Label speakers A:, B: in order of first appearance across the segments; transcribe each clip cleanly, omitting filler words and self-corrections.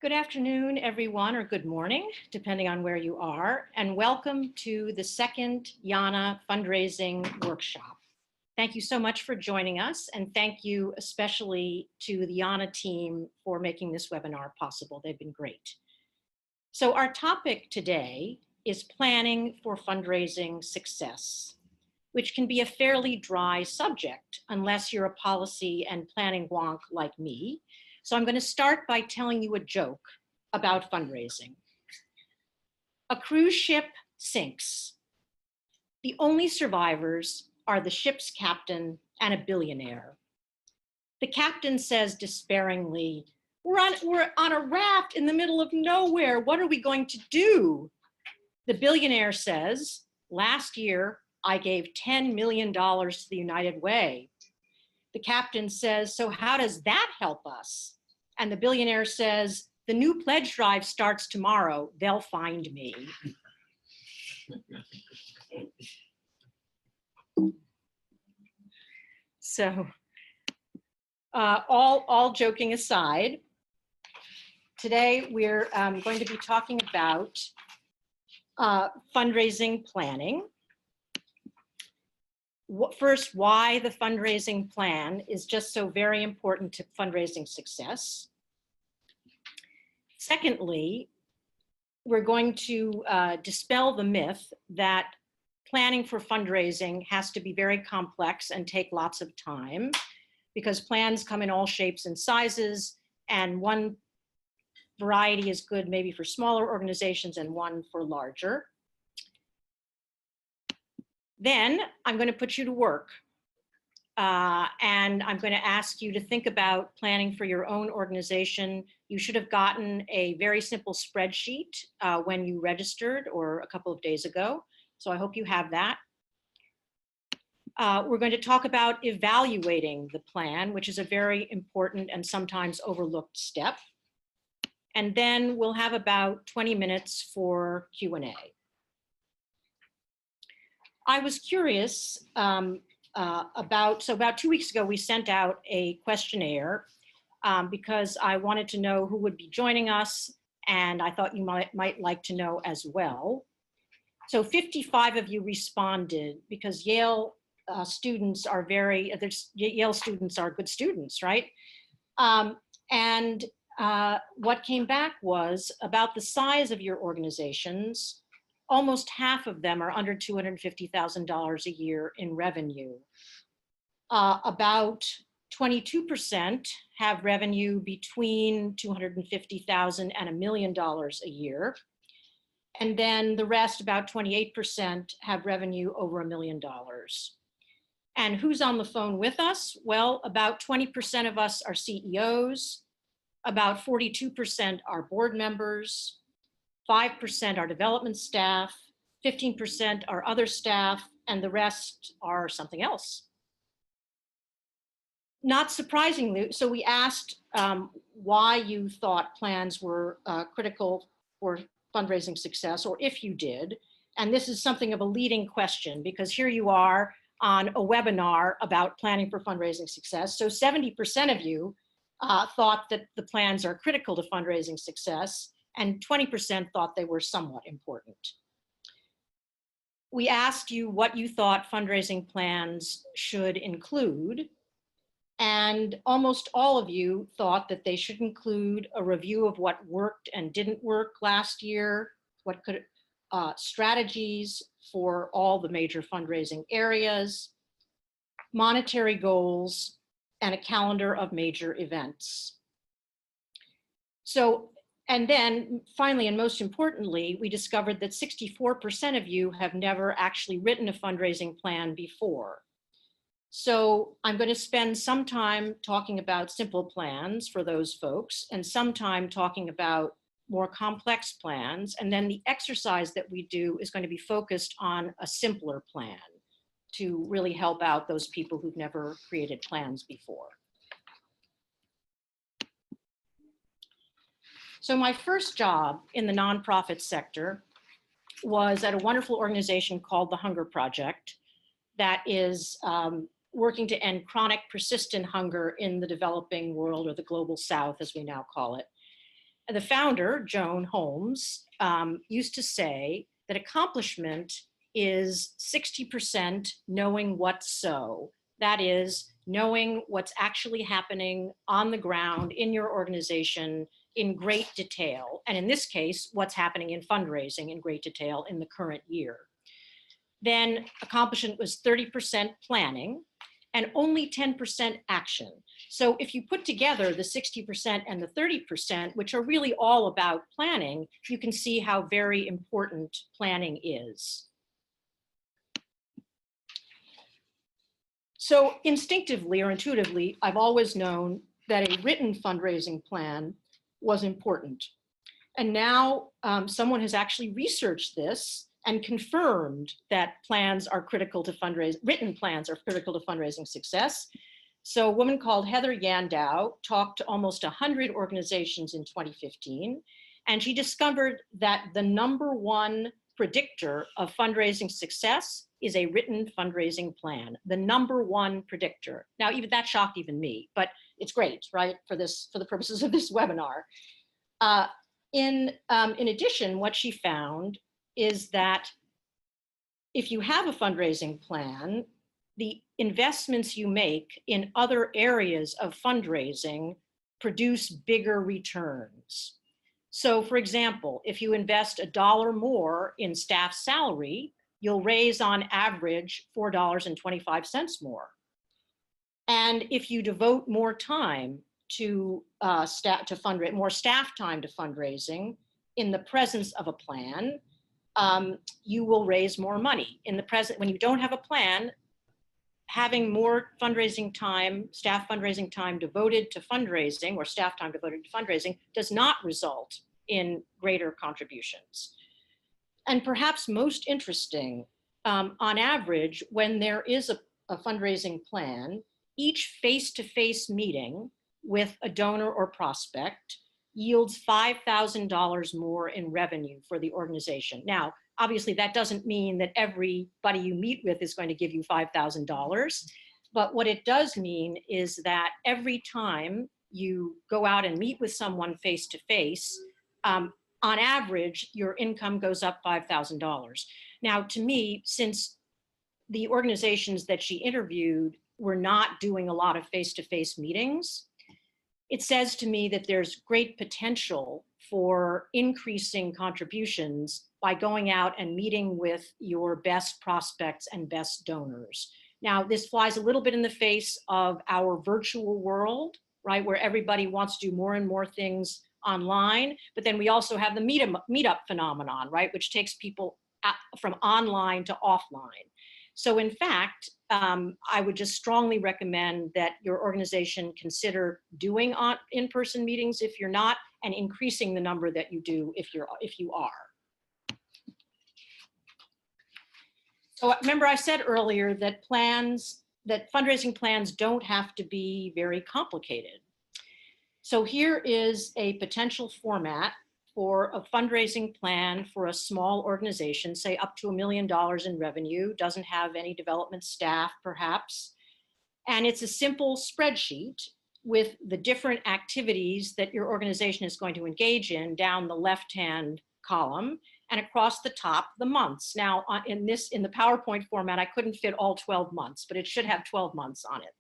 A: Good afternoon, everyone, or good morning, depending on where you are, and welcome to the second YANA fundraising workshop. Thank you so much for joining us, and thank you especially to the YANA team for making this webinar possible. They've been great. So our topic today is planning for fundraising success, which can be a fairly dry subject unless you're a policy and planning wonk like me. So I'm going to start by telling you a joke about fundraising. A cruise ship sinks. The only survivors are the ship's captain and a billionaire. The captain says despairingly, we're on a raft in the middle of nowhere. What are we going to do? The billionaire says, last year, I gave $10 million to the United Way. The captain says, so how does that help us? And the billionaire says, the new pledge drive starts tomorrow. They'll find me. So all joking aside, today we're going to be talking about fundraising planning. First, why the fundraising plan is just so very important to fundraising success. Secondly, we're going to dispel the myth that planning for fundraising has to be very complex and take lots of time, because plans come in all shapes and sizes, and one variety is good maybe for smaller organizations and one for larger. Then I'm going to put you to work, and I'm going to ask you to think about planning for your own organization. You should have gotten a very simple spreadsheet when you registered or a couple of days ago, so I hope you have that. We're going to talk about evaluating the plan, which is a very important and sometimes overlooked step. And then we'll have about 20 minutes for Q&A. I was curious about 2 weeks ago, we sent out a questionnaire because I wanted to know who would be joining us, and I thought you might like to know as well. So 55 of you responded, because Yale students are Yale students are good students, right? What came back was about the size of your organizations. Almost half of them are under $250,000 a year in revenue. About 22% have revenue between $250,000 and $1 million a year. And then the rest, about 28%, have revenue over $1 million. And who's on the phone with us? Well, about 20% of us are CEOs, about 42% are board members, 5% are development staff, 15% are other staff, and the rest are something else. Not surprisingly, so we asked why you thought plans were critical for fundraising success, or if you did. And this is something of a leading question, because here you are on a webinar about planning for fundraising success. So 70% of you thought that the plans are critical to fundraising success, and 20% thought they were somewhat important. We asked you what you thought fundraising plans should include, and almost all of you thought that they should include a review of what worked and didn't work last year, strategies for all the major fundraising areas, monetary goals, and a calendar of major events. So, and then finally, and most importantly, we discovered that 64% of you have never actually written a fundraising plan before. So I'm going to spend some time talking about simple plans for those folks, and some time talking about more complex plans. And then the exercise that we do is going to be focused on a simpler plan to really help out those people who've never created plans before. So my first job in the nonprofit sector was at a wonderful organization called the Hunger Project that is working to end chronic persistent hunger in the developing world, or the global south as we now call it. The founder, Joan Holmes, used to say that accomplishment is 60% knowing what's so. That is, knowing what's actually happening on the ground in your organization in great detail. And in this case, what's happening in fundraising in great detail in the current year. Then accomplishment was 30% planning and only 10% action. So if you put together the 60% and the 30%, which are really all about planning, you can see how very important planning is. So instinctively or intuitively, I've always known that a written fundraising plan was important. And now someone has actually researched this and confirmed that plans are critical to fundraising, written plans are critical to fundraising success. So a woman called Heather Yandow talked to almost 100 organizations in 2015, and she discovered that the #1 predictor of fundraising success is a written fundraising plan, the #1 predictor. Now, even that shocked even me, but it's great, right, for the purposes of this webinar. In addition, what she found is that if you have a fundraising plan, the investments you make in other areas of fundraising produce bigger returns. So for example, if you invest $1 more in staff salary, you'll raise on average $4.25 more. And if you devote more time to fundraise, more staff time to fundraising in the presence of a plan, you will raise more money. In the present, when you don't have a plan, having more fundraising time, staff fundraising time devoted to fundraising or staff time devoted to fundraising does not result in greater contributions. And perhaps most interesting, on average, when there is a fundraising plan, each face-to-face meeting with a donor or prospect yields $5,000 more in revenue for the organization. Now, obviously that doesn't mean that everybody you meet with is going to give you $5,000, but what it does mean is that every time you go out and meet with someone face-to-face, on average, your income goes up $5,000. Now, to me, since the organizations that she interviewed were not doing a lot of face-to-face meetings, it says to me that there's great potential for increasing contributions by going out and meeting with your best prospects and best donors. Now, this flies a little bit in the face of our virtual world, right, where everybody wants to do more and more things online, but then we also have the meetup phenomenon, right, which takes people from online to offline. So in fact, I would just strongly recommend that your organization consider doing in-person meetings if you're not, and increasing the number that you do if you are. So remember I said earlier that fundraising plans don't have to be very complicated. So here is a potential format for a fundraising plan for a small organization, say up to $1 million in revenue, doesn't have any development staff perhaps. And it's a simple spreadsheet with the different activities that your organization is going to engage in down the left-hand column, and across the top, the months. Now, in the PowerPoint format, I couldn't fit all 12 months, but it should have 12 months on it.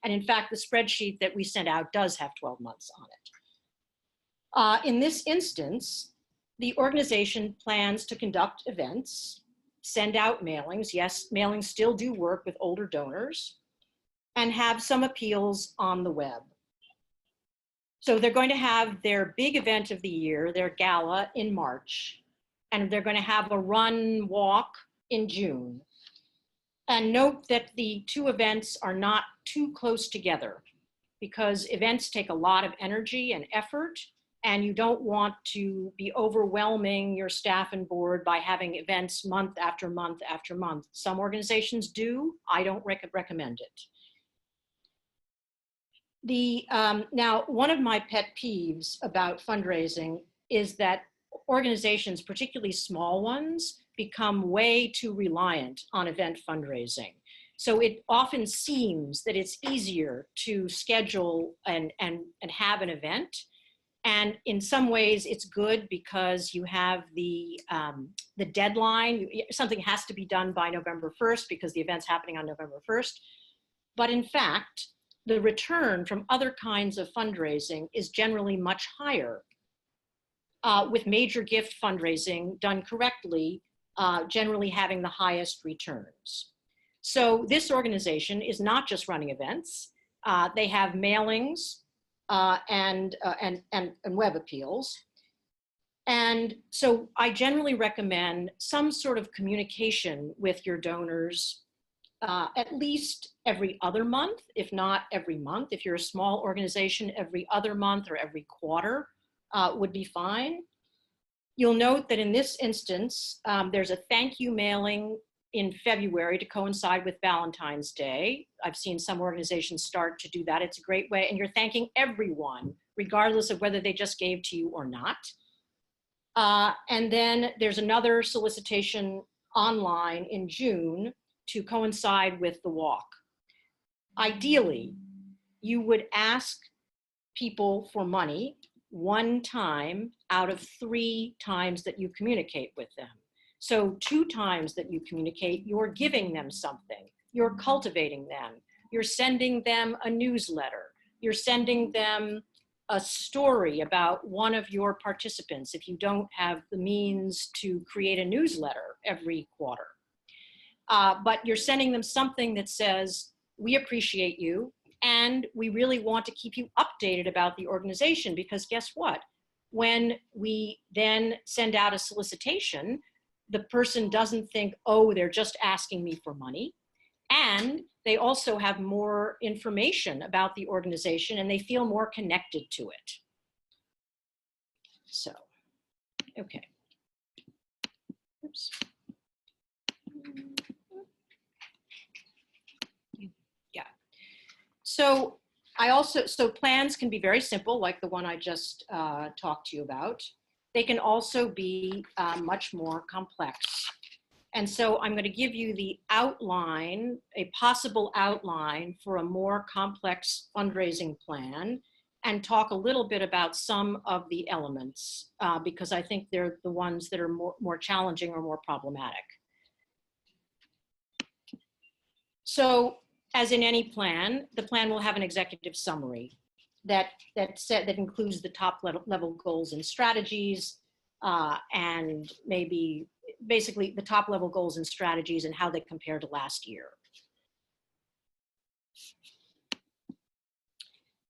A: And in fact, the spreadsheet that we sent out does have 12 months on it. In this instance, the organization plans to conduct events, send out mailings. Yes, mailings still do work with older donors, and have some appeals on the web. So they're going to have their big event of the year, their gala, in March, and they're going to have a run walk in June. And note that the two events are not too close together, because events take a lot of energy and effort, and you don't want to be overwhelming your staff and board by having events month after month after month. Some organizations do. I don't recommend it. Now, one of my pet peeves about fundraising is that organizations, particularly small ones, become way too reliant on event fundraising. So it often seems that it's easier to schedule and have an event And in some ways, it's good because you have the deadline. Something has to be done by November 1st because the event's happening on November 1st. But in fact, the return from other kinds of fundraising is generally much higher. With major gift fundraising done correctly, generally having the highest returns. So this organization is not just running events. They have mailings and web appeals. And so I generally recommend some sort of communication with your donors at least every other month, if not every month. If you're a small organization, every other month or every quarter would be fine. You'll note that in this instance, there's a thank you mailing in February to coincide with Valentine's Day. I've seen some organizations start to do that. It's a great way, and you're thanking everyone, regardless of whether they just gave to you or not. And then there's another solicitation online in June to coincide with the walk. Ideally, you would ask people for money one time out of 3 times that you communicate with them. So 2 times that you communicate, you're giving them something, you're cultivating them, you're sending them a newsletter, you're sending them a story about one of your participants if you don't have the means to create a newsletter every quarter. But you're sending them something that says, we appreciate you, and we really want to keep you updated about the organization, because guess what? When we then send out a solicitation, the person doesn't think, oh, they're just asking me for money. And they also have more information about the organization and they feel more connected to it. So, okay. Oops. Yeah. So plans can be very simple, like the one I just talked to you about. They can also be much more complex. And so I'm going to give you the outline, a possible outline for a more complex fundraising plan, and talk a little bit about some of the elements, because I think they're the ones that are more challenging or more problematic. So as in any plan, the plan will have an executive summary that includes the top level goals and strategies, and maybe basically the top level goals and strategies and how they compare to last year.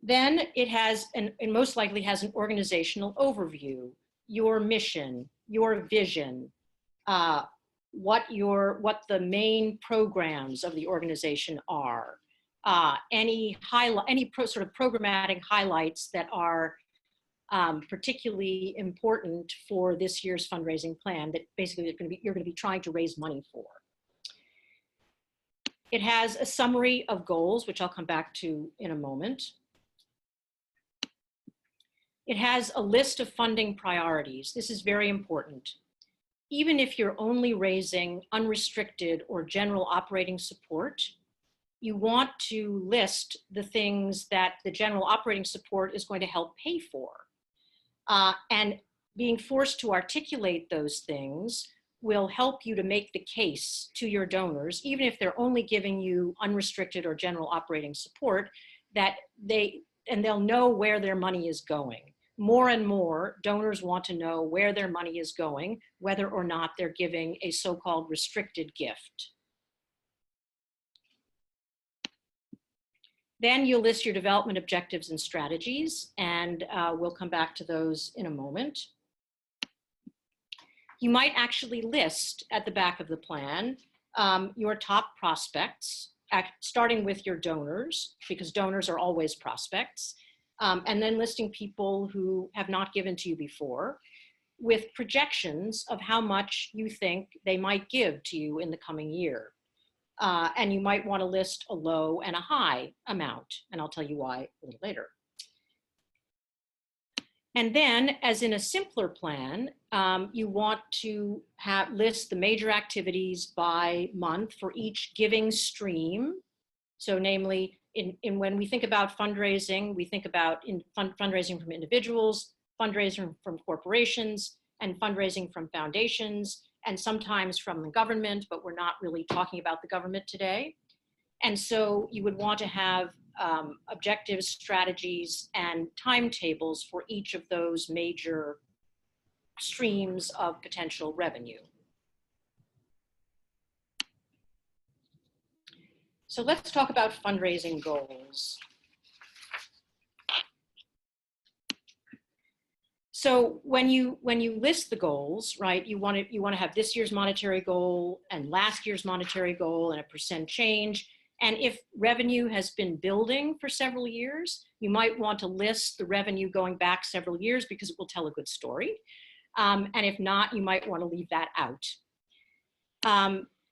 A: Then it has, and most likely has, an organizational overview, your mission, your vision, what the main programs of the organization are, any sort of programmatic highlights that are particularly important for this year's fundraising plan that basically you're going to be trying to raise money for. It has a summary of goals, which I'll come back to in a moment. It has a list of funding priorities. This is very important. Even if you're only raising unrestricted or general operating support, you want to list the things that the general operating support is going to help pay for. And being forced to articulate those things will help you to make the case to your donors, even if they're only giving you unrestricted or general operating support, that they'll know where their money is going. More and more, donors want to know where their money is going, whether or not they're giving a so-called restricted gift. Then you'll list your development objectives and strategies, and we'll come back to those in a moment. You might actually list at the back of the plan your top prospects, starting with your donors, because donors are always prospects, and then listing people who have not given to you before, with projections of how much you think they might give to you in the coming year. And you might want to list a low and a high amount, and I'll tell you why a little later. And then, as in a simpler plan, you want to list the major activities by month for each giving stream. So namely, when we think about fundraising, we think about fundraising from individuals, fundraising from corporations and fundraising from foundations, and sometimes from the government, but we're not really talking about the government today. And so you would want to have objectives, strategies, and timetables for each of those major streams of potential revenue. So let's talk about fundraising goals. So when you list the goals, right, you want to have this year's monetary goal and last year's monetary goal and a percent change. And if revenue has been building for several years, you might want to list the revenue going back several years because it will tell a good story. And if not, you might want to leave that out.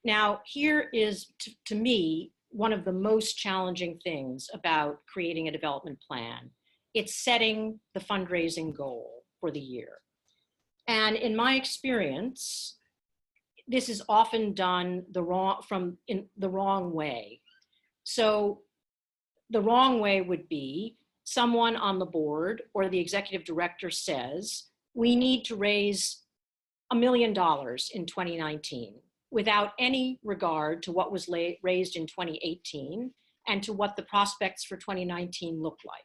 A: Now, here is, to me, one of the most challenging things about creating a development plan. It's setting the fundraising goal for the year. And in my experience, this is often done in the wrong way. So the wrong way would be someone on the board or the executive director says, we need to raise $1 million in 2019 without any regard to what was raised in 2018 and to what the prospects for 2019 look like.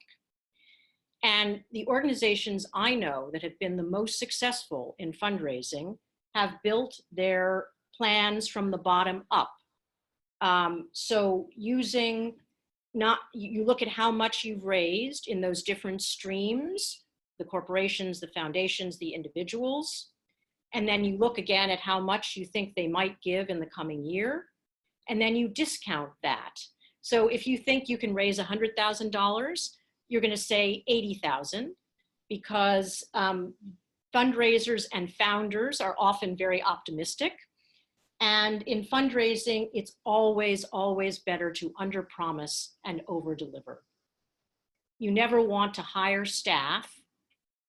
A: And the organizations I know that have been the most successful in fundraising have built their plans from the bottom up. So you look at how much you've raised in those different streams, the corporations, the foundations, the individuals, and then you look again at how much you think they might give in the coming year, and then you discount that. So if you think you can raise $100,000, you're going to say 80,000 because fundraisers and founders are often very optimistic. And in fundraising, it's always, always better to underpromise and overdeliver. You never want to hire staff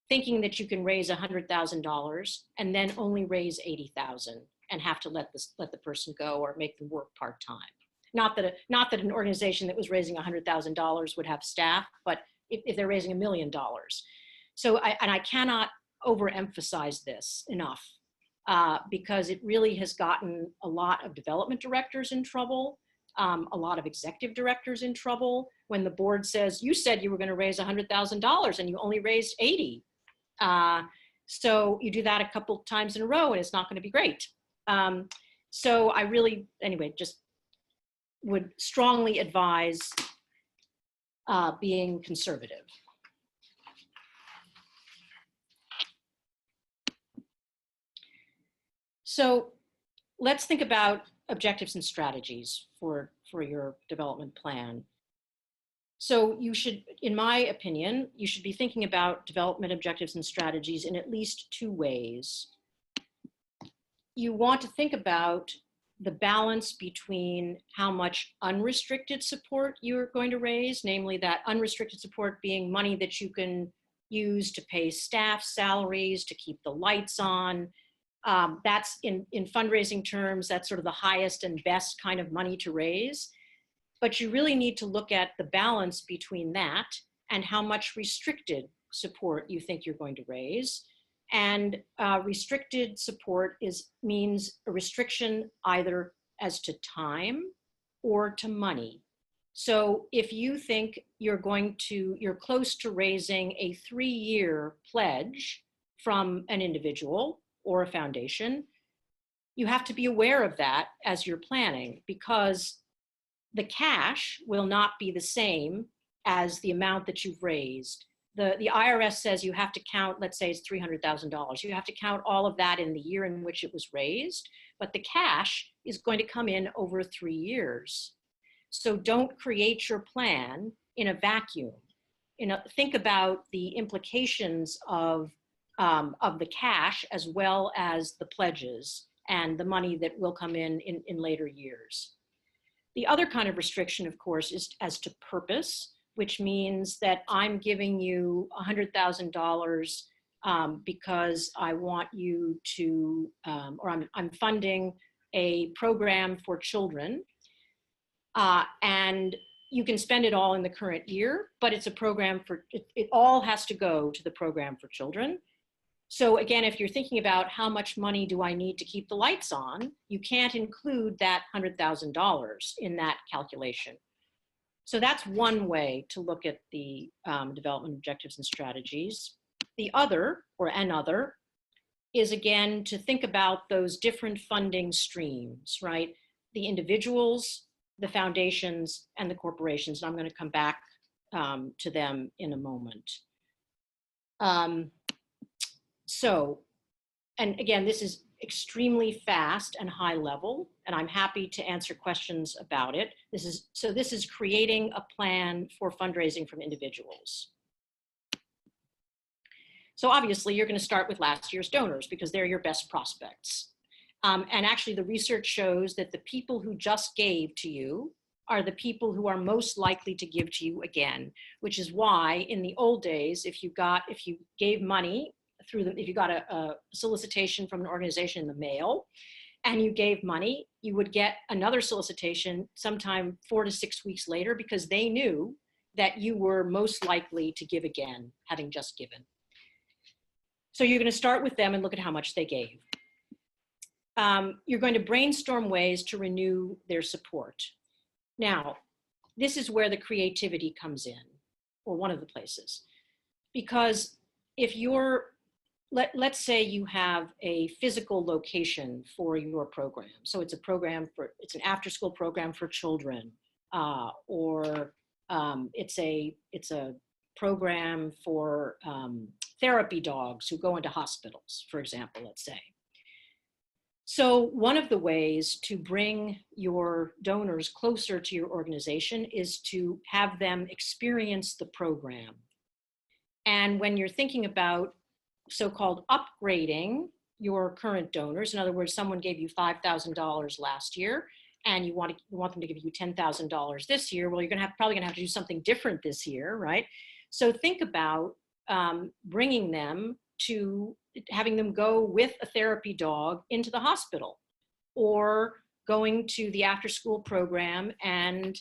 A: thinking that you can raise $100,000 and then only raise 80,000 and have to let the person go or make them work part-time. Not that an organization that was raising $100,000 would have staff, but if they're raising $1 million. So I cannot overemphasize this enough because it really has gotten a lot of development directors in trouble, a lot of executive directors in trouble when the board says, you said you were going to raise $100,000 and you only raised 80. So you do that a couple times in a row and it's not going to be great. So I really, anyway, just would strongly advise being conservative. So let's think about objectives and strategies for your development plan. So you should, in my opinion, you should be thinking about development objectives and strategies in at least two ways. You want to think about the balance between how much unrestricted support you're going to raise, namely that unrestricted support being money that you can use to pay staff salaries, to keep the lights on. That's in fundraising terms, that's sort of the highest and best kind of money to raise. But you really need to look at the balance between that and how much restricted support you think you're going to raise. And restricted support means a restriction either as to time or to money. So if you think you're close to raising a 3-year pledge from an individual or a foundation, you have to be aware of that as you're planning, because the cash will not be the same as the amount that you've raised. The IRS says you have to count, let's say it's $300,000. You have to count all of that in the year in which it was raised, but the cash is going to come in over 3 years. So don't create your plan in a vacuum. Think about the implications of the cash as well as the pledges and the money that will come in later years. The other kind of restriction, of course, is as to purpose, which means that I'm giving you $100,000 because I want you to, or I'm funding a program for children. And you can spend it all in the current year, but it's a program for, it all has to go to the program for children. So again, if you're thinking about how much money do I need to keep the lights on, you can't include that $100,000 in that calculation. So that's one way to look at the development objectives and strategies. The other, or another, is again to think about those different funding streams, right? The individuals, the foundations, and the corporations. And I'm going to come back to them in a moment. So, and again, this is extremely fast and high level, and I'm happy to answer questions about it. This is creating a plan for fundraising from individuals. So obviously you're going to start with last year's donors because they're your best prospects. And actually the research shows that the people who just gave to you are the people who are most likely to give to you again, which is why in the old days, if you gave money if you got a solicitation from an organization in the mail and you gave money, you would get another solicitation sometime 4 to 6 weeks later because they knew that you were most likely to give again, having just given. So you're going to start with them and look at how much they gave. You're going to brainstorm ways to renew their support. Now, this is where the creativity comes in, or one of the places. Because if you're, let's say you have a physical location for your program. So it's a program for, it's an after-school program for children, or it's a program for therapy dogs who go into hospitals, for example, let's say. So one of the ways to bring your donors closer to your organization is to have them experience the program. And when you're thinking about so-called upgrading your current donors, in other words, someone gave you $5,000 last year and you want them to give you $10,000 this year, well, you're probably gonna have to do something different this year, right? So think about bringing them to having them go with a therapy dog into the hospital, or going to the after-school program and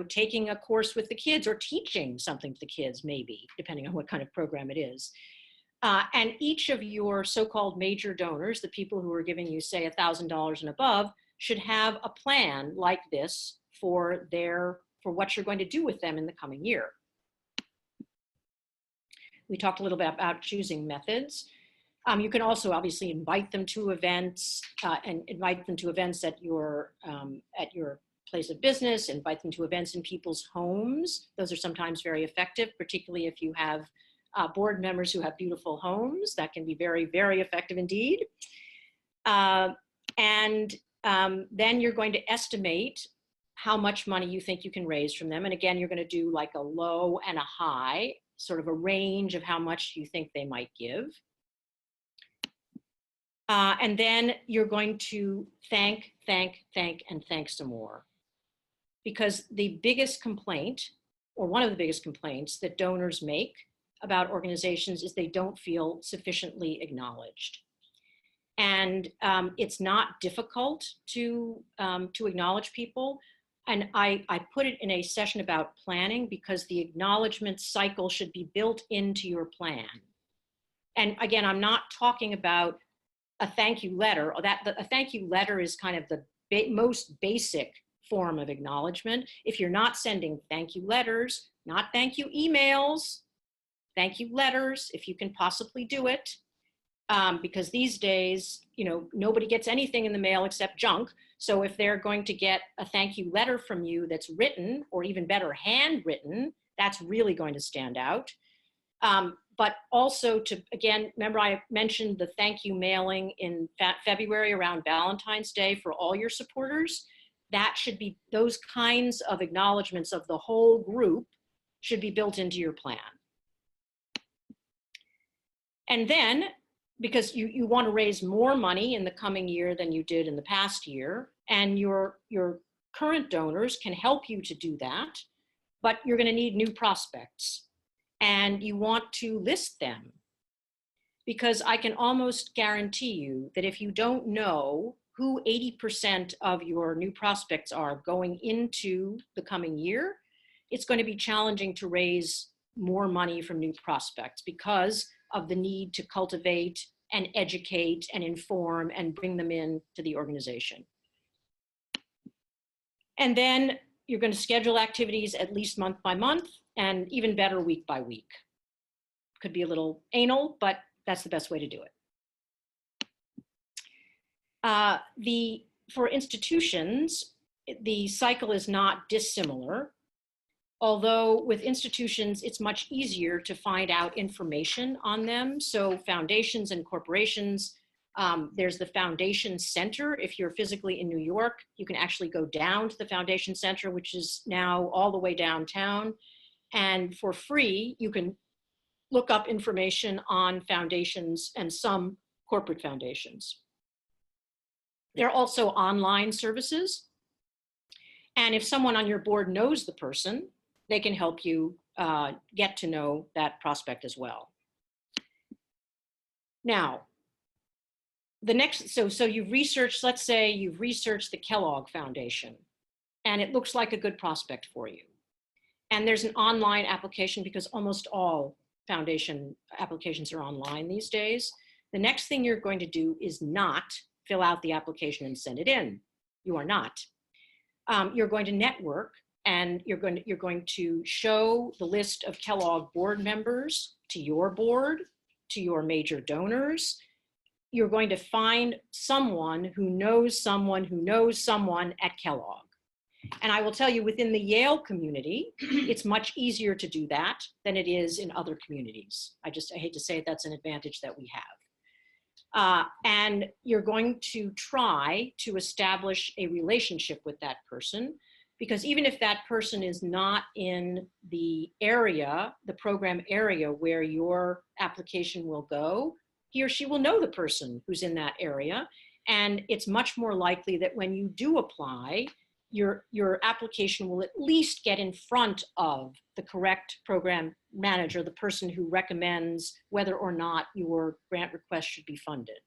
A: taking a course with the kids, or teaching something to the kids, maybe, depending on what kind of program it is. And each of your so-called major donors, the people who are giving you, say, $1,000 and above, should have a plan like this for what you're going to do with them in the coming year. We talked a little bit about choosing methods. You can also obviously invite them to events and invite them to events at your place of business, invite them to events in people's homes. Those are sometimes very effective, particularly if you have board members who have beautiful homes. That can be very, very effective indeed. Then you're going to estimate how much money you think you can raise from them. And again, you're going to do like a low and a high, sort of a range of how much you think they might give. And then you're going to thank some more. Because the biggest complaint, or one of the biggest complaints that donors make about organizations, is they don't feel sufficiently acknowledged. And it's not difficult to acknowledge people. And I put it in a session about planning because the acknowledgement cycle should be built into your plan. And again, I'm not talking about a thank you letter. A thank you letter is kind of the most basic form of acknowledgement. If you're not sending thank you letters, not thank you emails, thank you letters, if you can possibly do it, because these days, nobody gets anything in the mail except junk. So if they're going to get a thank you letter from you that's written, or even better, handwritten, that's really going to stand out. But also again, remember I mentioned the thank you mailing in February around Valentine's Day for all your supporters. That should be, those kinds of acknowledgements of the whole group should be built into your plan. And then, because you want to raise more money in the coming year than you did in the past year, and your current donors can help you to do that, but you're going to need new prospects. And you want to list them, because I can almost guarantee you that if you don't know who 80% of your new prospects are going into the coming year, it's going to be challenging to raise more money from new prospects because of the need to cultivate and educate and inform and bring them in to the organization. And then you're going to schedule activities at least month by month, and even better, week by week. Could be a little anal, but that's the best way to do it. For institutions, the cycle is not dissimilar, although with institutions, it's much easier to find out information on them. So foundations and corporations, there's the Foundation Center. If you're physically in New York, you can actually go down to the Foundation Center, which is now all the way downtown. And for free, you can look up information on foundations and some corporate foundations. There are also online services. And if someone on your board knows the person, they can help you get to know that prospect as well. Now, the next, so you've researched, let's say you've researched the Kellogg Foundation, and it looks like a good prospect for you. And there's an online application because almost all foundation applications are online these days. The next thing you're going to do is not fill out the application and send it in. You are not. You're going to network, and you're going to show the list of Kellogg board members to your board, to your major donors. You're going to find someone who knows someone who knows someone at Kellogg. And I will tell you, within the Yale community, it's much easier to do that than it is in other communities. I hate to say it, that's an advantage that we have. And you're going to try to establish a relationship with that person, because even if that person is not in the area, the program area where your application will go, he or she will know the person who's in that area. And it's much more likely that when you do apply, your application will at least get in front of the correct program manager, the person who recommends whether or not your grant request should be funded.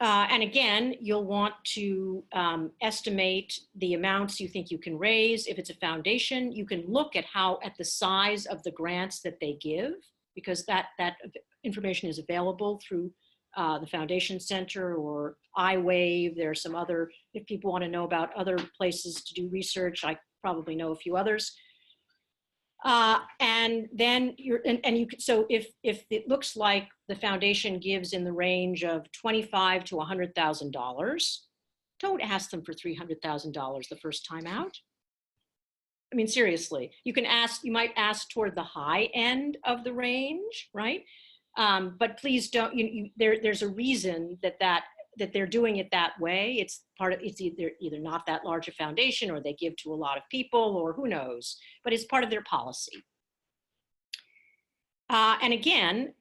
A: And again, you'll want to estimate the amounts you think you can raise. If it's a foundation, you can look at the size of the grants that they give, because that information is available through the Foundation Center or iWave. There are some other, if people want to know about other places to do research, I probably know a few others. And then so if it looks like the foundation gives in the range of $25,000 to $100,000, don't ask them for $300,000 the first time out. I mean, seriously, you might ask toward the high end of the range, right? But please don't, there's a reason that they're doing it that way. It's either not that large a foundation, or they give to a lot of people, or who knows, but it's part of their policy. And again,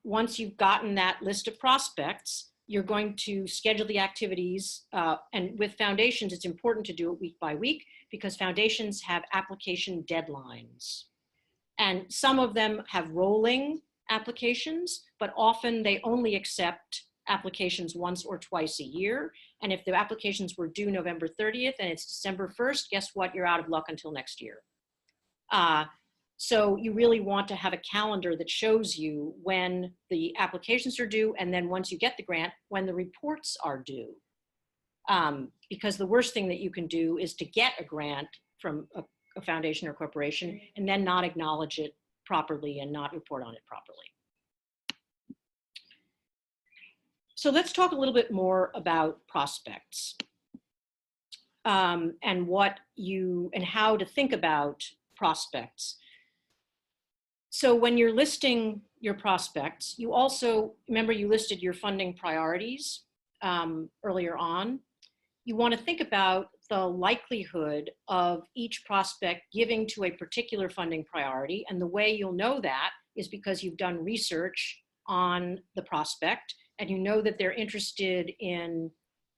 A: once you've gotten that list of prospects, you're going to schedule the activities. And with foundations, it's important to do it week by week, because foundations have application deadlines. And some of them have rolling applications, but often they only accept applications once or twice a year. And if the applications were due November 30th and it's December 1st, guess what? You're out of luck until next year. So you really want to have a calendar that shows you when the applications are due, and then once you get the grant, when the reports are due. Because the worst thing that you can do is to get a grant from a foundation or corporation and then not acknowledge it properly and not report on it properly. So let's talk a little bit more about prospects and how to think about prospects. So when you're listing your prospects, you also, remember you listed your funding priorities earlier on. You want to think about the likelihood of each prospect giving to a particular funding priority. And the way you'll know that is because you've done research on the prospect, and you know that they're interested in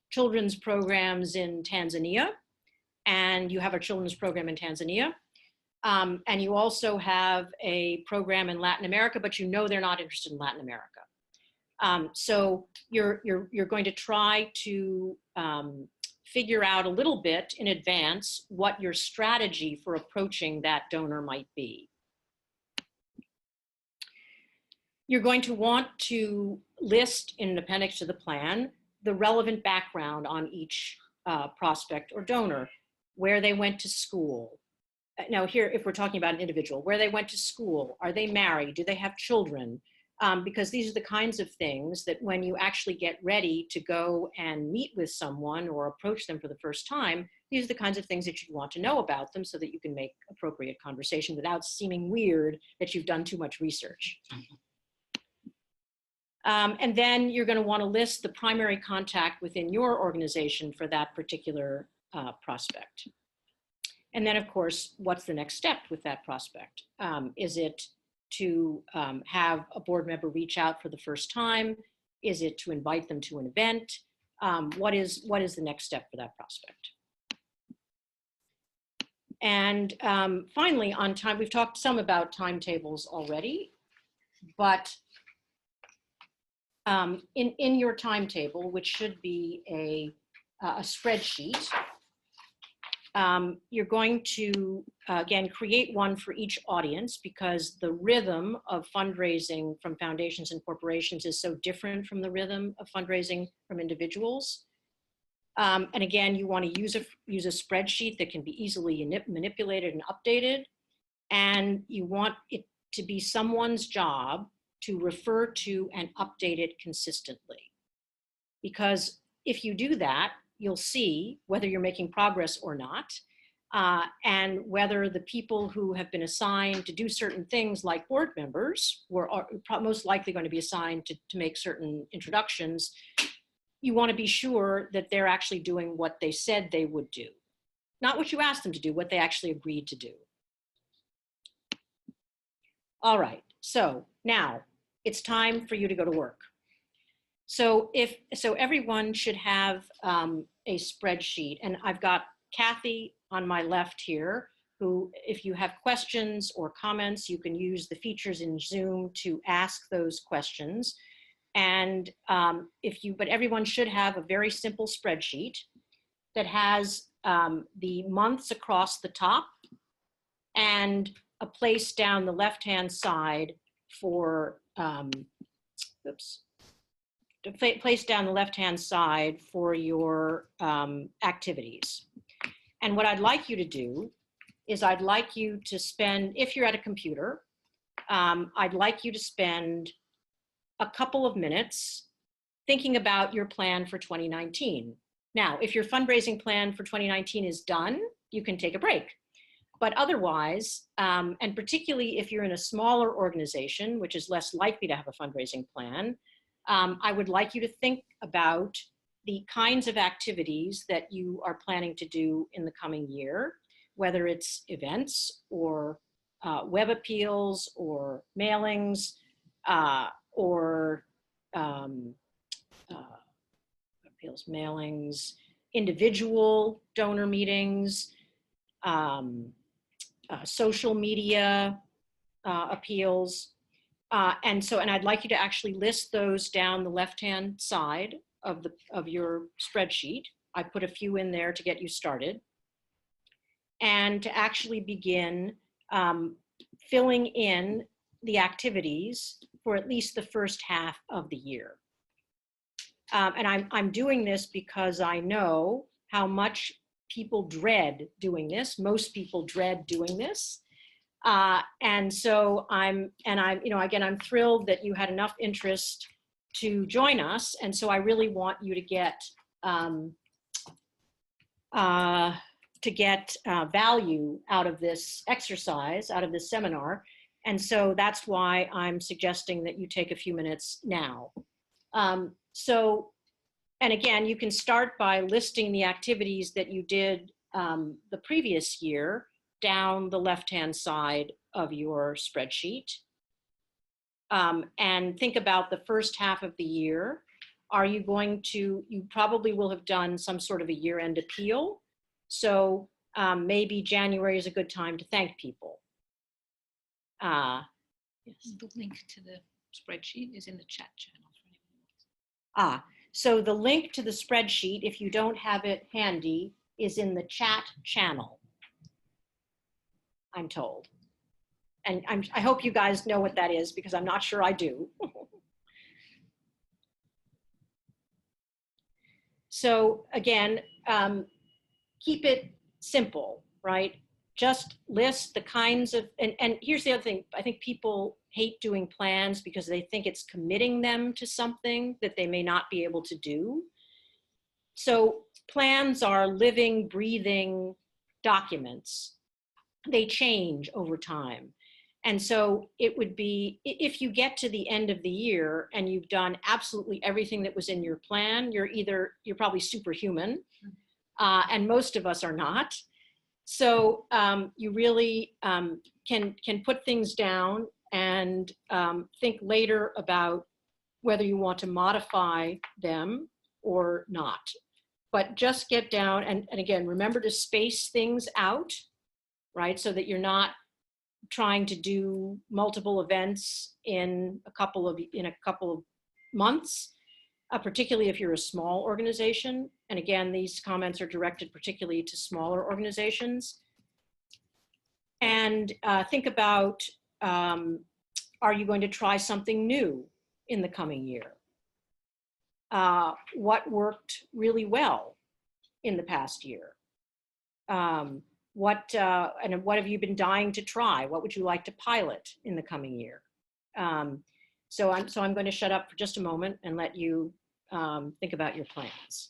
A: children's programs in Tanzania, and you have a children's program in Tanzania. And you also have a program in Latin America, but you know they're not interested in Latin America. So you're going to try to figure out a little bit in advance what your strategy for approaching that donor might be. You're going to want to list in an appendix to the plan the relevant background on each prospect or donor, where they went to school. Now here, if we're talking about an individual, where they went to school, are they married, do they have children? Because these are the kinds of things that when you actually get ready to go and meet with someone or approach them for the first time, these are the kinds of things that you want to know about them so that you can make appropriate conversation without seeming weird that you've done too much research. And then you're going to want to list the primary contact within your organization for that particular prospect. And then, of course, what's the next step with that prospect? Is it to have a board member reach out for the first time? Is it to invite them to an event? What is the next step for that prospect? And finally, on time, we've talked some about timetables already, but in your timetable, which should be a spreadsheet, you're going to, again, create one for each audience because the rhythm of fundraising from foundations and corporations is so different from the rhythm of fundraising from individuals. And again, you want to use a spreadsheet that can be easily manipulated and updated. And you want it to be someone's job to refer to and update it consistently. Because if you do that, you'll see whether you're making progress or not, and whether the people who have been assigned to do certain things like board members, who are most likely going to be assigned to make certain introductions, you want to be sure that they're actually doing what they said they would do. Not what you asked them to do, what they actually agreed to do. All right, so now it's time for you to go to work. So everyone should have a spreadsheet, and I've got Kathy on my left here, who, if you have questions or comments, you can use the features in Zoom to ask those questions. And but everyone should have a very simple spreadsheet that has the months across the top and a place down the left-hand side for, place down the left-hand side for your activities. And what I'd like you to do is I'd like you to spend, if you're at a computer, I'd like you to spend a couple of minutes thinking about your plan for 2019. Now, if your fundraising plan for 2019 is done, you can take a break. But otherwise, and particularly if you're in a smaller organization, which is less likely to have a fundraising plan, I would like you to think about the kinds of activities that you are planning to do in the coming year, whether it's events or web appeals or mailings or appeals, mailings, individual donor meetings, social media appeals. And I'd like you to actually list those down the left-hand side of your spreadsheet. I put a few in there to get you started. And to actually begin filling in the activities for at least the first half of the year. And I'm doing this because I know how much people dread doing this. Most people dread doing this. And so I'm thrilled that you had enough interest to join us. And so I really want you to get value out of this exercise, out of this seminar. And so that's why I'm suggesting that you take a few minutes now. And again, you can start by listing the activities that you did the previous year down the left-hand side of your spreadsheet. And think about the first half of the year. You probably will have done some sort of a year-end appeal. So maybe January is a good time to thank people. Yes.
B: The link to the spreadsheet is in the chat channel.
A: So the link to the spreadsheet, if you don't have it handy, is in the chat channel, I'm told. And I hope you guys know what that is, because I'm not sure I do. So again, keep it simple, right? Just list the kinds of, and here's the other thing. I think people hate doing plans because they think it's committing them to something that they may not be able to do. So plans are living, breathing documents. They change over time. And so it would be, if you get to the end of the year and you've done absolutely everything that was in your plan, you're probably superhuman, and most of us are not. So you really can put things down and think later about whether you want to modify them or not. But just get down and again, remember to space things out, right? So that you're not trying to do multiple events in a couple of months, particularly if you're a small organization. And again, these comments are directed particularly to smaller organizations. And think about, are you going to try something new in the coming year? What worked really well in the past year? And what have you been dying to try? What would you like to pilot in the coming year? So I'm going to shut up for just a moment and let you think about your plans.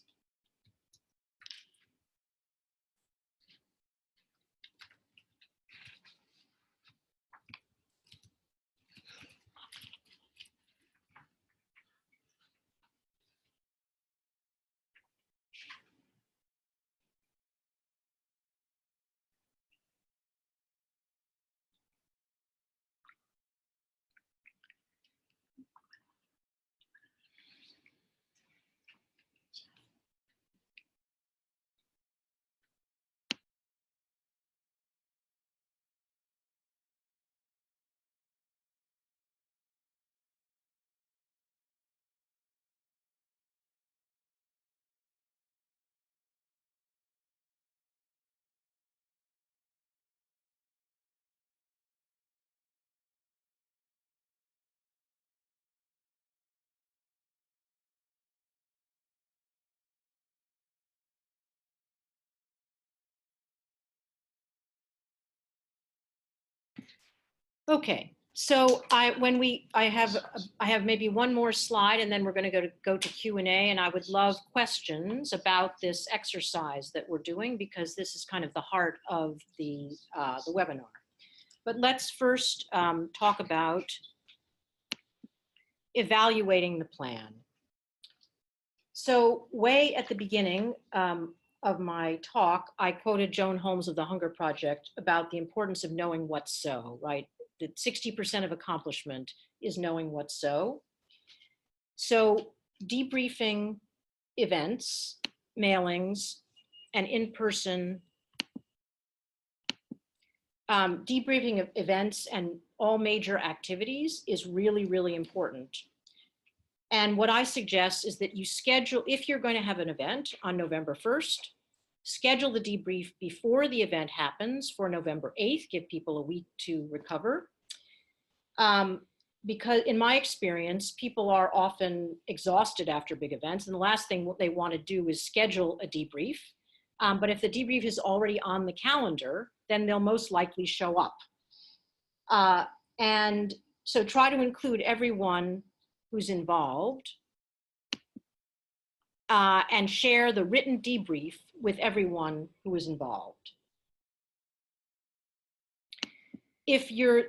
A: Okay, so I have maybe one more slide, and then we're going to go to Q&A, and I would love questions about this exercise that we're doing, because this is kind of the heart of the webinar. But let's first talk about evaluating the plan. So way at the beginning of my talk, I quoted Joan Holmes of the Hunger Project about the importance of knowing what's so, right? That 60% of accomplishment is knowing what's so. So debriefing events, mailings, and in-person debriefing of events and all major activities is really, really important. And what I suggest is that you schedule, if you're going to have an event on November 1st, schedule the debrief before the event happens for November 8th, give people a week to recover. Because in my experience, people are often exhausted after big events, and the last thing they want to do is schedule a debrief. But if the debrief is already on the calendar, then they'll most likely show up. And so try to include everyone who's involved, and share the written debrief with everyone who is involved. If you're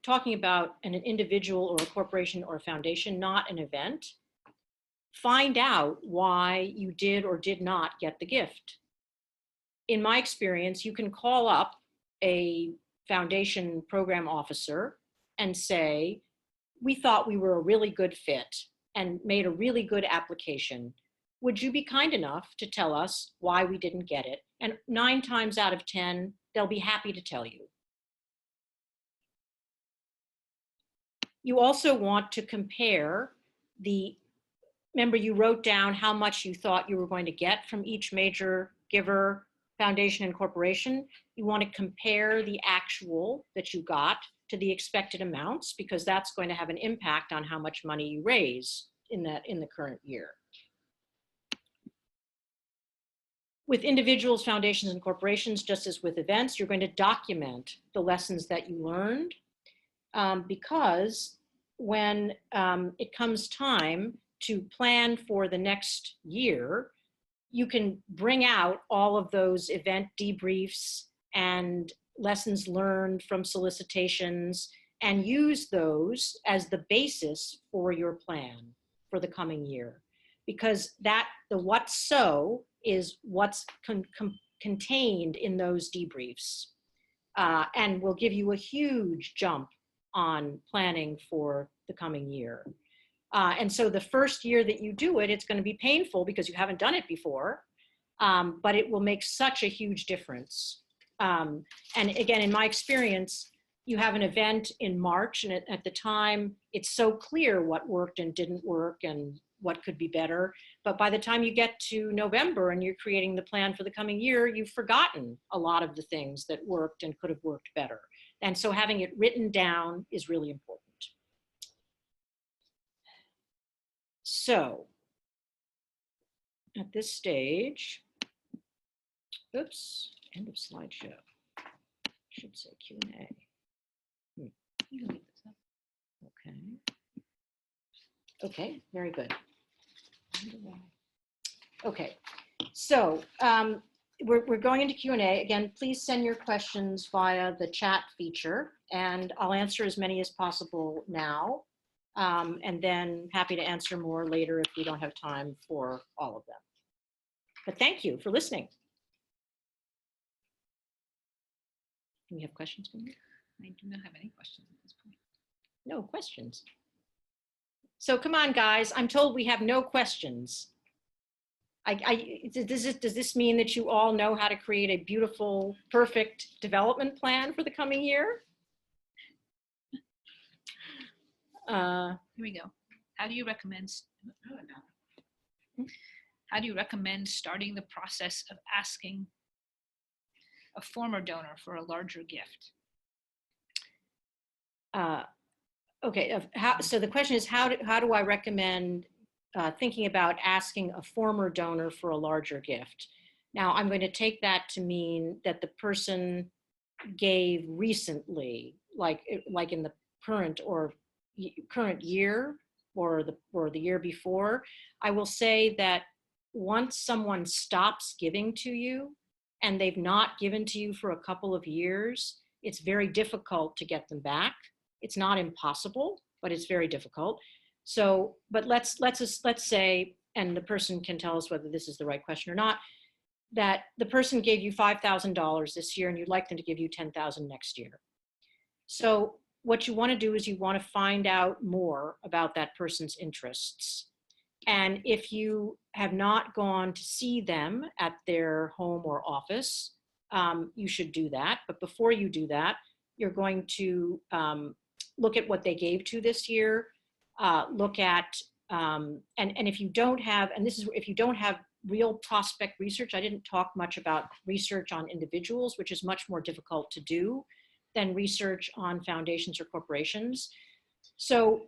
A: talking about an individual or a corporation or a foundation, not an event, find out why you did or did not get the gift. In my experience, you can call up a foundation program officer and say, we thought we were a really good fit and made a really good application. Would you be kind enough to tell us why we didn't get it? And 9 times out of 10, they'll be happy to tell you. You also want to compare the remember you wrote down how much you thought you were going to get from each major giver, foundation, and corporation. You want to compare the actual that you got to the expected amounts, because that's going to have an impact on how much money you raise in the current year. With individuals, foundations, and corporations, just as with events, you're going to document the lessons that you learned, because when it comes time to plan for the next year, you can bring out all of those event debriefs and lessons learned from solicitations and use those as the basis for your plan for the coming year. Because the what's so is what's contained in those debriefs, and will give you a huge jump on planning for the coming year. And so the first year that you do it, it's going to be painful because you haven't done it before, but it will make such a huge difference. And again, in my experience, you have an event in March, and at the time, it's so clear what worked and didn't work and what could be better. But by the time you get to November and you're creating the plan for the coming year, you've forgotten a lot of the things that worked and could have worked better. And so having it written down is really important. So at this stage, oops, end of slideshow. Should say Q&A. You can leave this up. Okay. Okay, very good. Okay, so we're going into Q&A. Again, please send your questions via the chat feature, and I'll answer as many as possible now, and then happy to answer more later if we don't have time for all of them. But thank you for listening. Do we have questions from you?
B: I do not have any questions at this point.
A: No questions. So come on, guys. I'm told we have no questions. Does this mean that you all know how to create a beautiful, perfect development plan for the coming year?
B: Here we go. How do you recommend starting the process of asking a former donor for a larger gift?
A: Okay, so the question is, how do I recommend thinking about asking a former donor for a larger gift? Now, I'm going to take that to mean that the person gave recently, like in the current year or the year before. I will say that once someone stops giving to you and they've not given to you for a couple of years, it's very difficult to get them back. It's not impossible, but it's very difficult. So, but let's say, and the person can tell us whether this is the right question or not, that the person gave you $5,000 this year and you'd like them to give you $10,000 next year. So what you want to do is you want to find out more about that person's interests. And if you have not gone to see them at their home or office, you should do that. But before you do that, you're going to look at what they gave to this year, look at, and if you don't have, and this is if you don't have real prospect research, I didn't talk much about research on individuals, which is much more difficult to do than research on foundations or corporations. So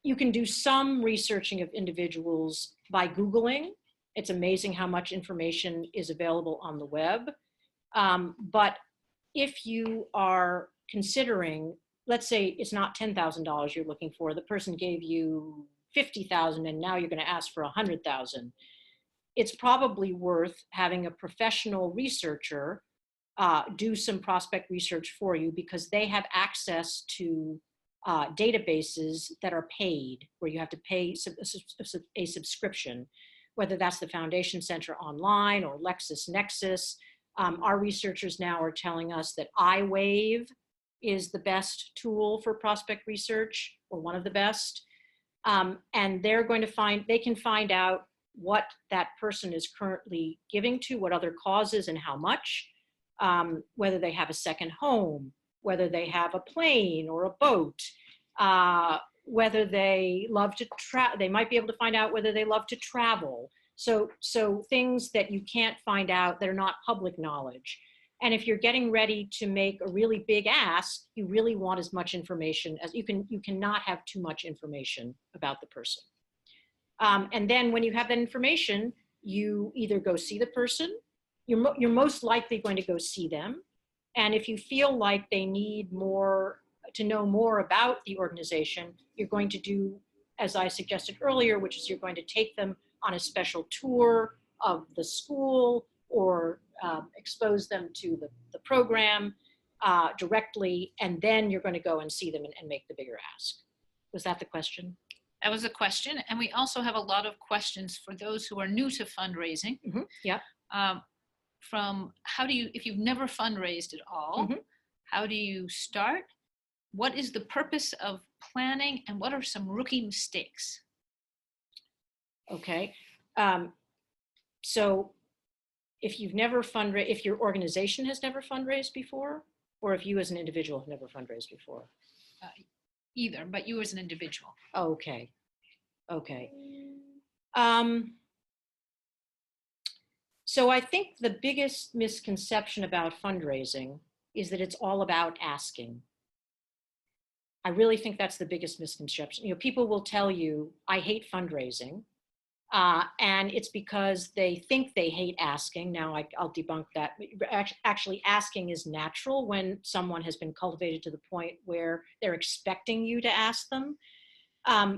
A: you can do some researching of individuals by Googling. It's amazing how much information is available on the web. But if you are considering, let's say it's not $10,000 you're looking for, the person gave you $50,000 and now you're going to ask for $100,000. It's probably worth having a professional researcher do some prospect research for you, because they have access to databases that are paid, where you have to pay a subscription, whether that's the Foundation Center Online or LexisNexis. Our researchers now are telling us that iWave is the best tool for prospect research, or one of the best. And they're going to they can find out what that person is currently giving to, what other causes and how much, whether they have a second home, whether they have a plane or a boat, whether they love to they might be able to find out whether they love to travel. So things that you can't find out that are not public knowledge. And if you're getting ready to make a really big ask, you really want as much information as you can. You cannot have too much information about the person. And then when you have that information, you either go see the person, you're most likely going to go see them. And if you feel like they need more, to know more about the organization, you're going to do, as I suggested earlier, which is you're going to take them on a special tour of the school, or expose them to the program directly, and then you're going to go and see them and make the bigger ask. Was that the question?
B: That was a question. And we also have a lot of questions for those who are new to fundraising.
A: Mm-hmm. Yeah.
B: From how do you, if you've never fundraised at all,
A: Mm-hmm.
B: how do you start? What is the purpose of planning, and what are some rookie mistakes?
A: Okay. So if you've never fundraised, if your organization has never fundraised before, or if you as an individual have never fundraised before?
B: Either, but you as an individual.
A: Okay. Okay. So I think the biggest misconception about fundraising is that it's all about asking. I really think that's the biggest misconception. You know, people will tell you, I hate fundraising. And it's because they think they hate asking. Now I'll debunk that. Actually, asking is natural when someone has been cultivated to the point where they're expecting you to ask them.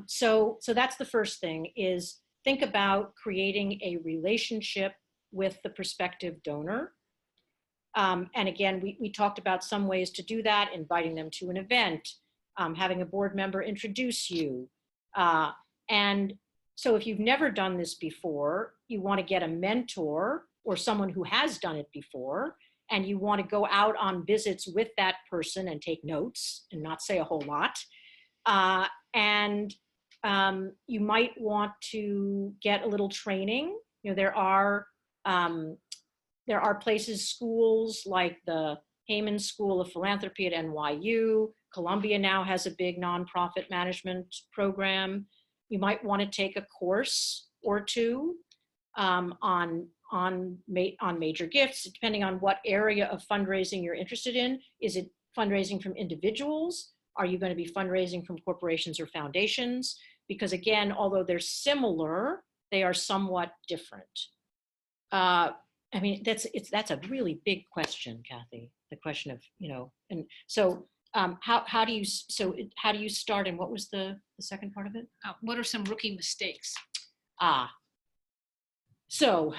A: So that's the first thing, is think about creating a relationship with the prospective donor. And again, we talked about some ways to do that: inviting them to an event, having a board member introduce you. And so if you've never done this before, you want to get a mentor or someone who has done it before, and you want to go out on visits with that person and take notes and not say a whole lot. And you might want to get a little training. You know, there are places, schools like the Heyman School of Philanthropy at NYU. Columbia now has a big nonprofit management program. You might want to take a course or two on major gifts, depending on what area of fundraising you're interested in. Is it fundraising from individuals? Are you going to be fundraising from corporations or foundations? Because again, although they're similar, they are somewhat different. I mean, that's a really big question, Kathy. The question of, you know, and so how do you start, and what was the second part of it?
B: What are some rookie mistakes?
A: So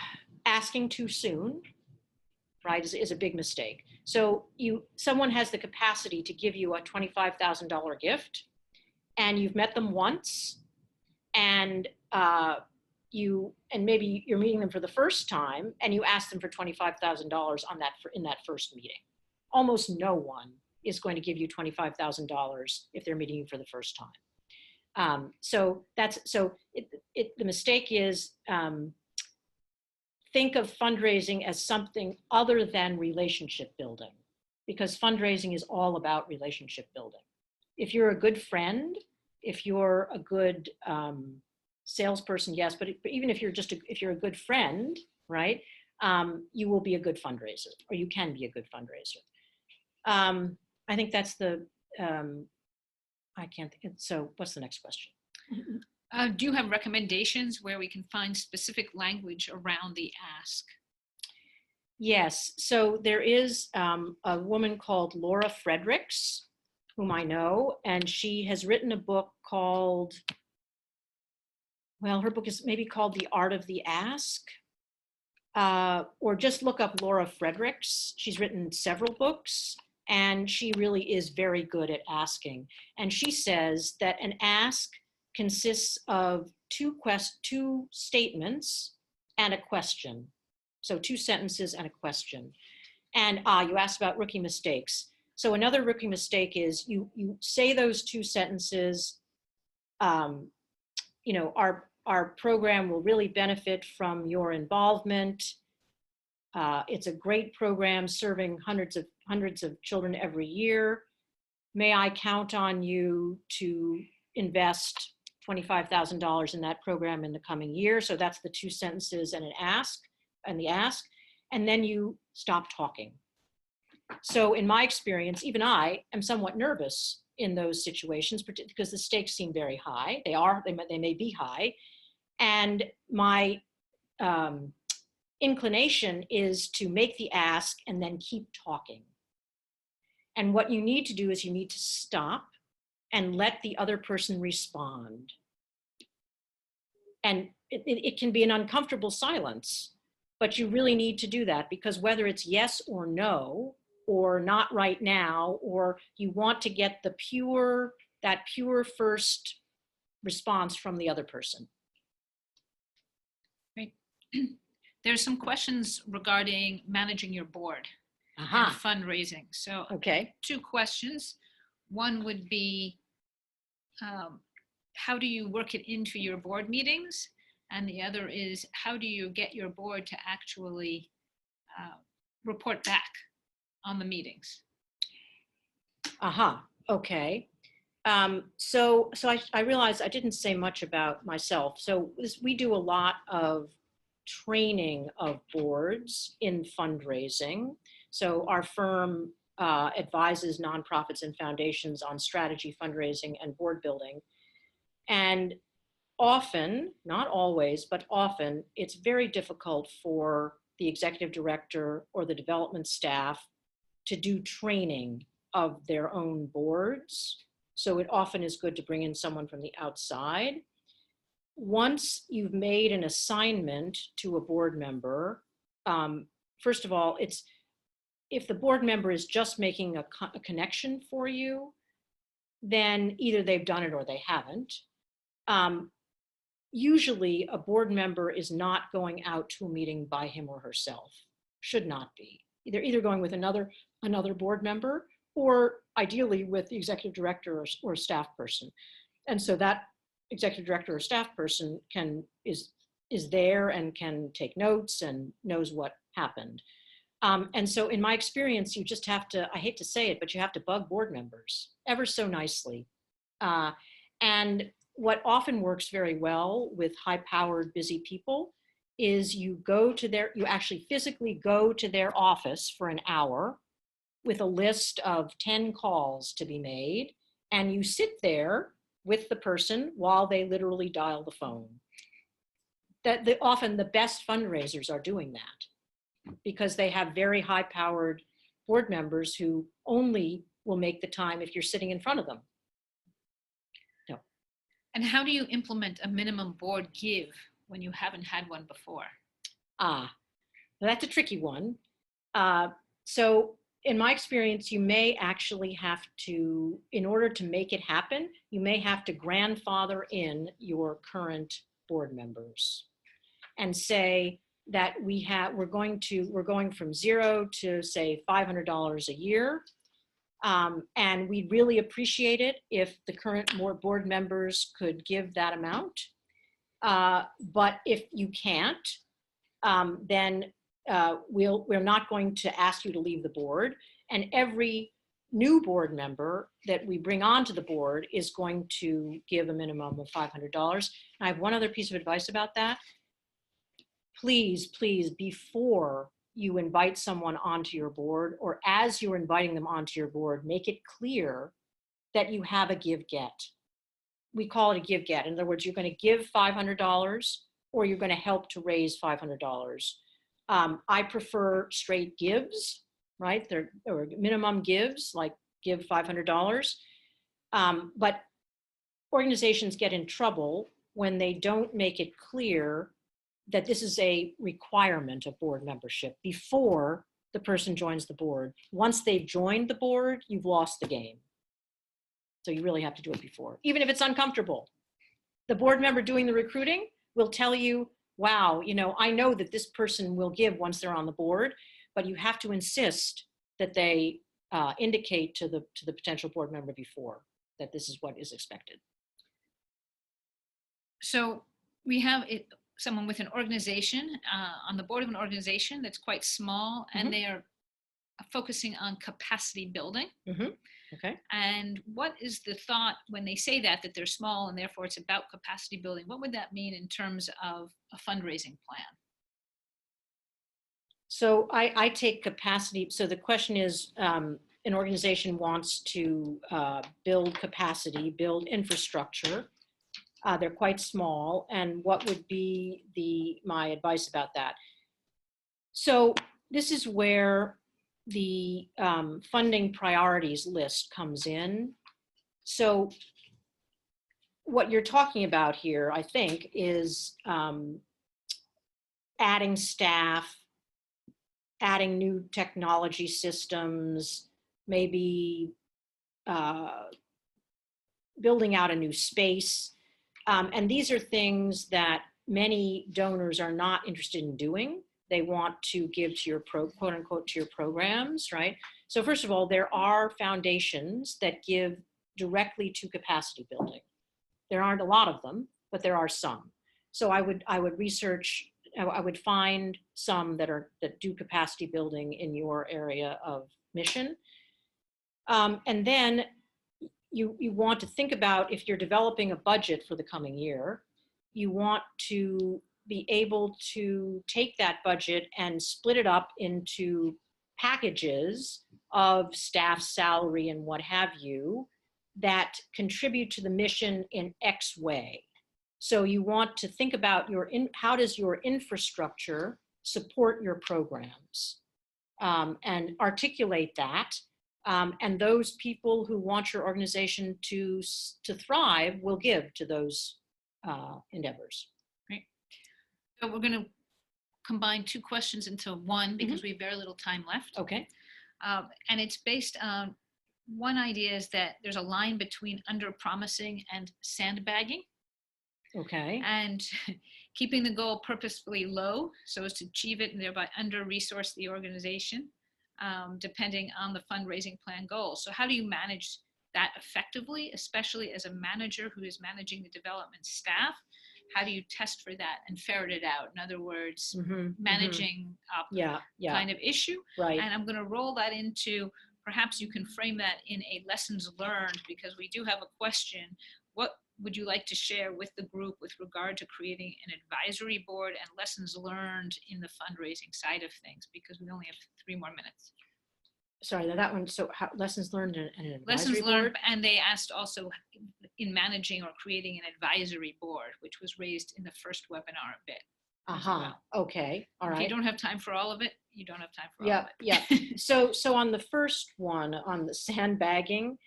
A: asking too soon, right, is a big mistake. So someone has the capacity to give you a $25,000 gift, and you've met them once, and maybe you're meeting them for the first time, and you ask them for $25,000 in that first meeting. Almost no one is going to give you $25,000 if they're meeting you for the first time. The mistake is, think of fundraising as something other than relationship building, because fundraising is all about relationship building. If you're a good friend, if you're a good salesperson, yes, but even if you're a good friend, right, you will be a good fundraiser, or you can be a good fundraiser. I think that's I can't think. So what's the next question?
B: Do you have recommendations where we can find specific language around the ask?
A: Yes, so there is a woman called Laura Fredericks, whom I know, and she has written a book called, well, her book is maybe called The Art of the Ask, or just look up Laura Fredericks. She's written several books, and she really is very good at asking. And she says that an ask consists of two statements and a question. So 2 sentences and a question. And you asked about rookie mistakes. So another rookie mistake is you say those 2 sentences, you know, our program will really benefit from your involvement. It's a great program serving hundreds of children every year. May I count on you to invest $25,000 in that program in the coming year. So that's the 2 sentences and the ask, and then you stop talking. So in my experience, even I am somewhat nervous in those situations because the stakes seem very high. They may be high. And my inclination is to make the ask and then keep talking. And what you need to do is you need to stop and let the other person respond. And it can be an uncomfortable silence, but you really need to do that, because whether it's yes or no, or not right now, or you want to get that pure first response from the other person.
B: Great. There's some questions regarding managing your board and fundraising. So
A: okay,
B: 2 questions. One would be, how do you work it into your board meetings? And the other is, how do you get your board to actually report back on the meetings?
A: Okay. So I realized I didn't say much about myself. So we do a lot of training of boards in fundraising. So our firm advises nonprofits and foundations on strategy, fundraising, and board building. And often, not always, but often, it's very difficult for the executive director or the development staff to do training of their own boards. So it often is good to bring in someone from the outside. Once you've made an assignment to a board member, first of all, if the board member is just making a connection for you, then either they've done it or they haven't. Usually a board member is not going out to a meeting by him or herself, should not be. They're either going with another board member, or ideally with the executive director or staff person. And so that executive director or staff person is there and can take notes and knows what happened. And so in my experience, you just have to, I hate to say it, but you have to bug board members ever so nicely. And what often works very well with high-powered, busy people is you actually physically go to their office for an hour with a list of 10 calls to be made, and you sit there with the person while they literally dial the phone. Often the best fundraisers are doing that because they have very high-powered board members who only will make the time if you're sitting in front of them. No.
B: And how do you implement a minimum board give when you haven't had one before?
A: Well, that's a tricky one. So in my experience, you may actually have to, in order to make it happen, you may have to grandfather in your current board members and say that we're going from 0 to say $500 a year. And we'd really appreciate it if the current board members could give that amount. But if you can't, then we're not going to ask you to leave the board. And every new board member that we bring onto the board is going to give a minimum of $500. I have one other piece of advice about that. Please, before you invite someone onto your board, or as you're inviting them onto your board, make it clear that you have a give-get. We call it a give-get. In other words, you're going to give $500 or you're going to help to raise $500. I prefer straight gives, right? Or minimum gives, like give $500. But organizations get in trouble when they don't make it clear that this is a requirement of board membership before the person joins the board. Once they've joined the board, you've lost the game. So you really have to do it before, even if it's uncomfortable. The board member doing the recruiting will tell you, wow, I know that this person will give once they're on the board, but you have to insist that they indicate to the potential board member before that this is what is expected.
B: So we have someone with an organization on the board of an organization that's quite small, and they are focusing on capacity building.
A: Okay.
B: And what is the thought when they say that they're small and therefore it's about capacity building? What would that mean in terms of a fundraising plan?
A: So I take capacity. So the question is, an organization wants to build capacity, build infrastructure. They're quite small. And what would be my advice about that? So this is where the funding priorities list comes in. So what you're talking about here, I think, is adding staff, adding new technology systems, maybe building out a new space. And these are things that many donors are not interested in doing. They want to give to your quote unquote to your programs, right? So first of all, there are foundations that give directly to capacity building. There aren't a lot of them, but there are some. So I would research. I would find some that do capacity building in your area of mission, and then you want to think about, if you're developing a budget for the coming year, you want to be able to take that budget and split it up into packages of staff salary and what have you that contribute to the mission in X way. So you want to think about how does your infrastructure support your programs, and articulate that. And those people who want your organization to thrive will give to those endeavors.
B: Great. So we're going to combine two questions into one because we have very little time left.
A: Okay.
B: And it's based on, one idea is that there's a line between under-promising and sandbagging.
A: Okay.
B: And keeping the goal purposefully low so as to achieve it and thereby under-resource the organization, depending on the fundraising plan goals. So how do you manage that effectively, especially as a manager who is managing the development staff? How do you test for that and ferret it out? In other words, managing up kind of issue.
A: Right.
B: And I'm going to roll that into, perhaps you can frame that in a lessons learned, because we do have a question. What would you like to share with the group with regard to creating an advisory board and lessons learned in the fundraising side of things? Because we only have 3 more minutes.
A: Sorry, that one. So lessons learned and an advisory
B: lessons learned,
A: board?
B: and they asked also in managing or creating an advisory board, which was raised in the first webinar a bit.
A: Okay. All right.
B: If you don't have time for all of it, you don't have time for all of it.
A: Yeah. So on the first one, on the sandbagging,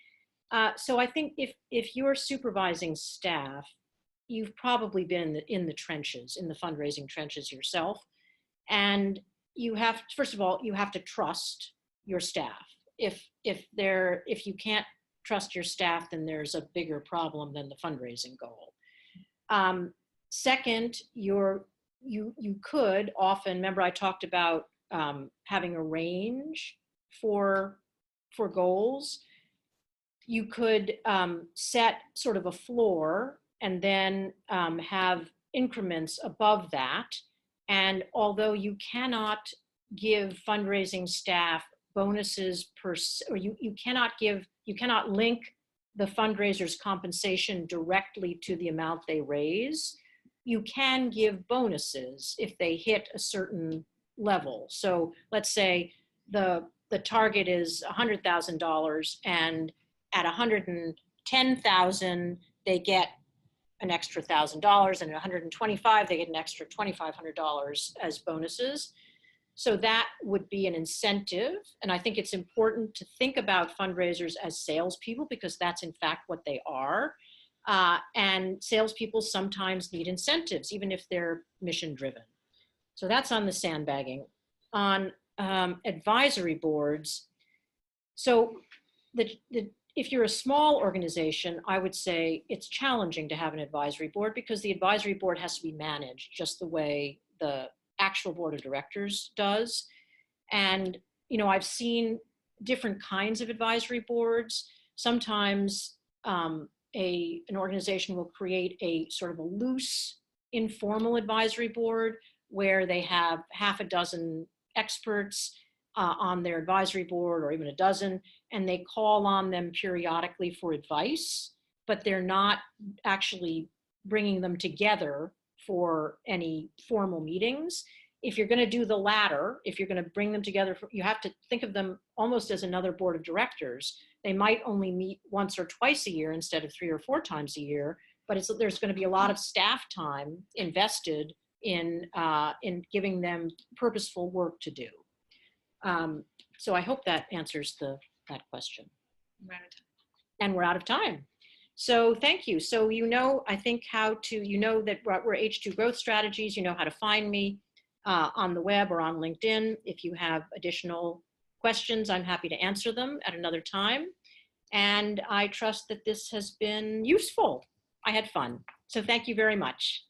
A: so I think if you're supervising staff, you've probably been in the trenches, in the fundraising trenches yourself. And you have, first of all, you have to trust your staff. If you can't trust your staff, then there's a bigger problem than the fundraising goal. Second, you could often, remember I talked about having a range for goals. You could set sort of a floor and then have increments above that. And although you cannot give fundraising staff bonuses or you cannot link the fundraiser's compensation directly to the amount they raise, you can give bonuses if they hit a certain level. So let's say the target is $100,000, and at 110,000 they get an extra $1,000, and at 125 they get an extra $2,500 as bonuses. So that would be an incentive. And I think it's important to think about fundraisers as salespeople, because that's in fact what they are. And salespeople sometimes need incentives, even if they're mission driven. So that's on the sandbagging. On advisory boards, so if you're a small organization, I would say it's challenging to have an advisory board, because the advisory board has to be managed just the way the actual board of directors does. And, I've seen different kinds of advisory boards. Sometimes an organization will create a sort of a loose, informal advisory board where they have half a dozen experts on their advisory board, or even a dozen, and they call on them periodically for advice, but they're not actually bringing them together for any formal meetings. If you're going to do the latter, if you're going to bring them together, you have to think of them almost as another board of directors. They might only meet once or twice a year instead of 3 or 4 times a year, but there's going to be a lot of staff time invested in giving them purposeful work to do. So I hope that answers that question.
B: We're out of time.
A: And we're out of time. So thank you. So I think that we're H2 Growth Strategies. You know how to find me on the web or on LinkedIn. If you have additional questions, I'm happy to answer them at another time. And I trust that this has been useful. I had fun. So thank you very much.